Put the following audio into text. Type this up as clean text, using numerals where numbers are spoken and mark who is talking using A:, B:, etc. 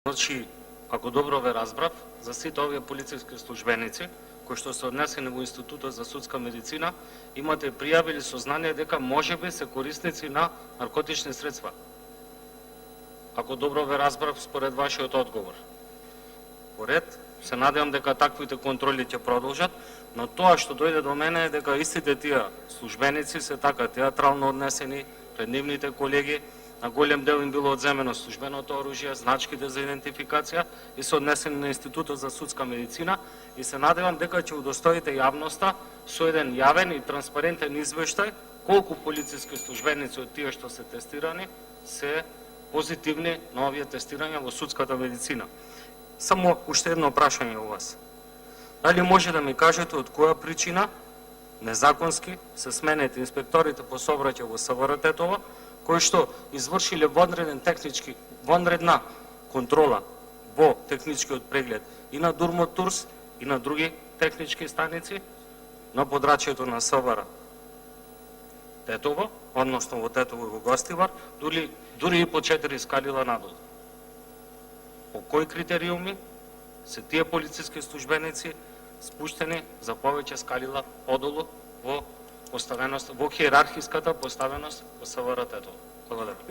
A: Значи, ако добро ве разбрав, за сите овие полициски службеници кои што се однесени во Институтот за судска медицина, имате пријави или сознание дека можеби се корисници на наркотични средства. Ако добро ве разбрав според вашиот одговор. Поред, се надевам дека таквите контроли ќе продолжат, но тоа што дојде до мене е дека истите тие службеници се така театрално однесени пред нивните колеги, на голем дел им било одземено службеното оружје, значките за идентификација и се однесени на Институтот за судска медицина и се надевам дека ќе удостоите јавноста со еден јавен и транспарентен извештај колку полициски службеници од тие што се тестирани се позитивни на овие тестирања во судската медицина. Само уште едно прашање у вас. Дали може да ми кажете од која причина незаконски се сменети инспекторите по сообраќај во СВР Тетово, кои што извршиле вонредна контрола во техничкиот преглед и на Дурмотурс и на други технички станици на подрачјето на СВР Тетово, односно во Тетово и во Гостивар, дури и по 4 скалила надолу. По кои критериуми се тие полициски службеници спуштени за повеќе скалила подолу во поставеност, во хиерархиската поставеност во СВР Тетово? Благодарам.